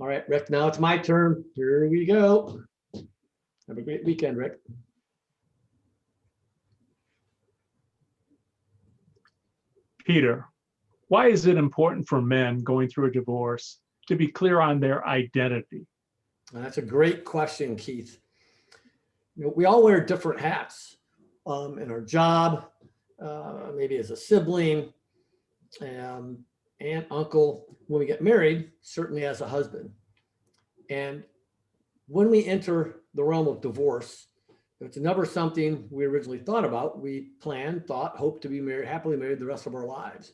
All right, Rick, now it's my turn. Here we go. Have a great weekend, Rick. Peter, why is it important for men going through a divorce to be clear on their identity? That's a great question, Keith. We all wear different hats in our job, maybe as a sibling, aunt, uncle, when we get married, certainly as a husband. And when we enter the realm of divorce, it's never something we originally thought about. We planned, thought, hoped to be married, happily married the rest of our lives.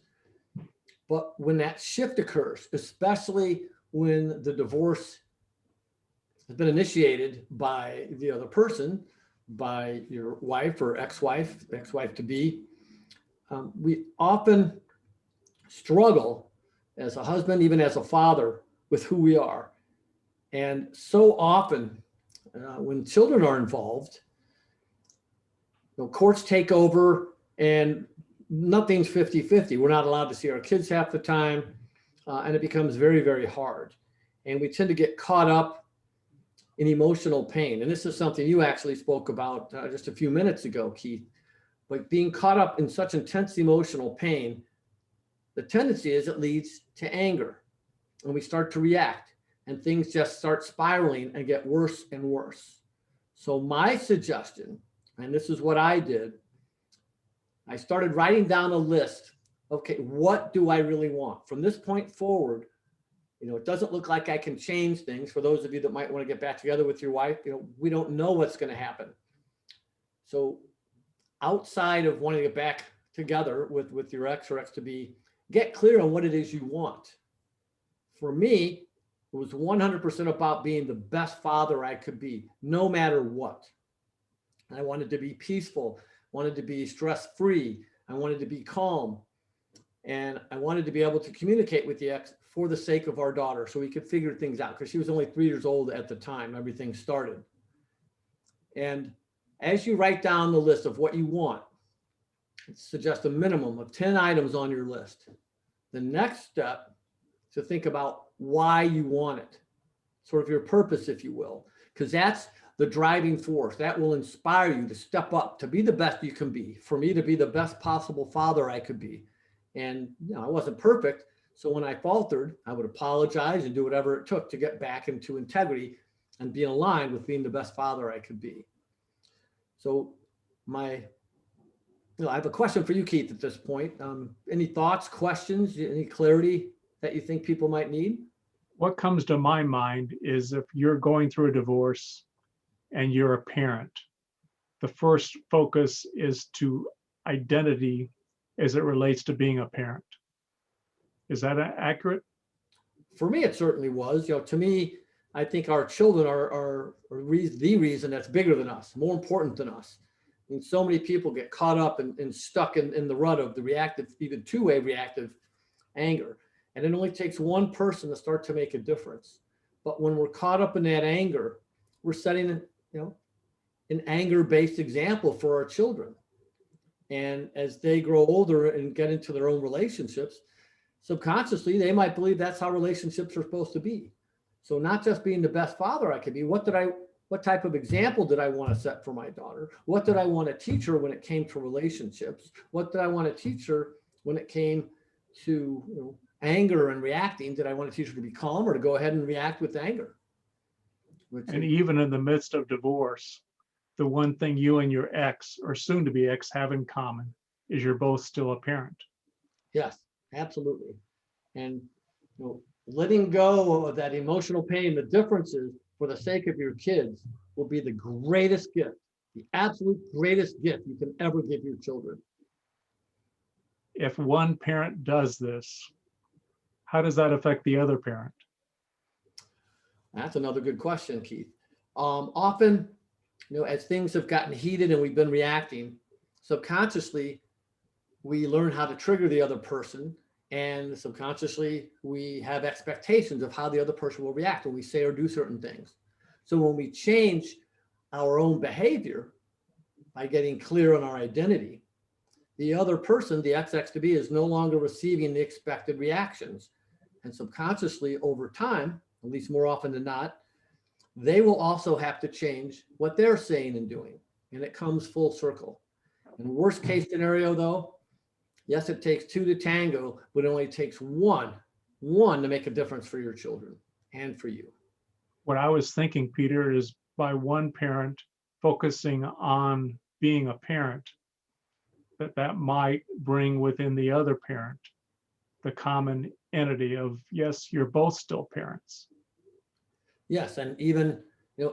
But when that shift occurs, especially when the divorce has been initiated by the other person, by your wife or ex-wife to be, we often struggle as a husband, even as a father, with who we are. And so often when children are involved, courts take over and nothing's 50-50. We're not allowed to see our kids half the time. And it becomes very, very hard. And we tend to get caught up in emotional pain. And this is something you actually spoke about just a few minutes ago, Keith. But being caught up in such intense emotional pain, the tendency is it leads to anger. And we start to react. And things just start spiraling and get worse and worse. So my suggestion, and this is what I did, I started writing down a list. Okay, what do I really want? From this point forward, it doesn't look like I can change things. For those of you that might want to get back together with your wife, we don't know what's going to happen. So outside of wanting to get back together with your ex or ex-to-be, get clear on what it is you want. For me, it was 100% about being the best father I could be, no matter what. I wanted to be peaceful, wanted to be stress-free. I wanted to be calm. And I wanted to be able to communicate with the ex for the sake of our daughter so we could figure things out, because she was only 3 years old at the time everything started. And as you write down the list of what you want, suggest a minimum of 10 items on your list. The next step is to think about why you want it, sort of your purpose, if you will, because that's the driving force that will inspire you to step up, to be the best you can be. For me, to be the best possible father I could be. And I wasn't perfect. So when I faltered, I would apologize and do whatever it took to get back into integrity and be aligned with being the best father I could be. So I have a question for you, Keith, at this point. Any thoughts, questions, any clarity that you think people might need? What comes to my mind is if you're going through a divorce and you're a parent, the first focus is to identity as it relates to being a parent. Is that accurate? For me, it certainly was. To me, I think our children are the reason that's bigger than us, more important than us. I mean, so many people get caught up and stuck in the rut of the reactive, even two-way reactive anger. And it only takes one person to start to make a difference. But when we're caught up in that anger, we're setting, an anger-based example for our children. And as they grow older and get into their own relationships, subconsciously, they might believe that's how relationships are supposed to be. So not just being the best father I could be, what type of example did I want to set for my daughter? What did I want to teach her when it came to relationships? What did I want to teach her when it came to anger and reacting? Did I want to teach her to be calm or to go ahead and react with anger? And even in the midst of divorce, the one thing you and your ex or soon to be ex have in common is you're both still a parent. Yes, absolutely. And letting go of that emotional pain, the differences for the sake of your kids will be the greatest gift, the absolute greatest gift you can ever give your children. If one parent does this, how does that affect the other parent? That's another good question, Keith. Often, as things have gotten heated and we've been reacting, subconsciously, we learn how to trigger the other person, and subconsciously, we have expectations of how the other person will react when we say or do certain things. So when we change our own behavior by getting clear on our identity, the other person, the ex to be, is no longer receiving the expected reactions. And subconsciously, over time, at least more often than not, they will also have to change what they're saying and doing. And it comes full circle. In worst case scenario, though, yes, it takes two to tango, but it only takes one to make a difference for your children and for you. What I was thinking, Peter, is by one parent focusing on being a parent, that might bring within the other parent the common entity of, yes, you're both still parents. Yes, and even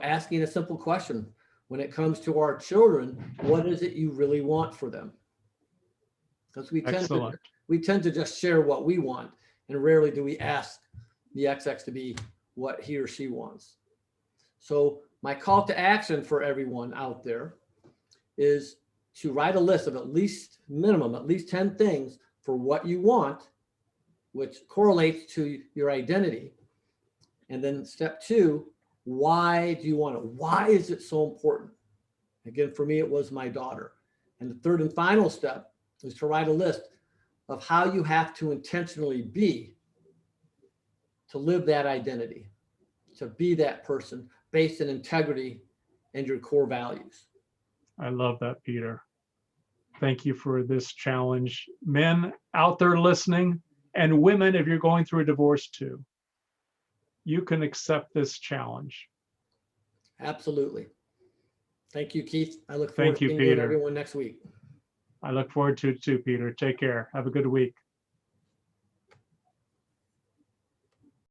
asking a simple question when it comes to our children, what is it you really want for them? Because Excellent. we tend to just share what we want, and rarely do we ask the XX to be what he or she wants. So my call to action for everyone out there is to write a list of at least 10 things for what you want, which correlates to your identity. And then step 2, why do you want it? Why is it so important? Again, for me, it was my daughter. And the third and final step is to write a list of how you have to intentionally be to live that identity, to be that person based in integrity and your core values. I love that, Peter. Thank you for this challenge. Men out there listening, and women, if you're going through a divorce too, you can accept this challenge. Absolutely. Thank you, Keith. I look forward to seeing you and everyone next week. I look forward to it too, Peter. Take care. Have a good week.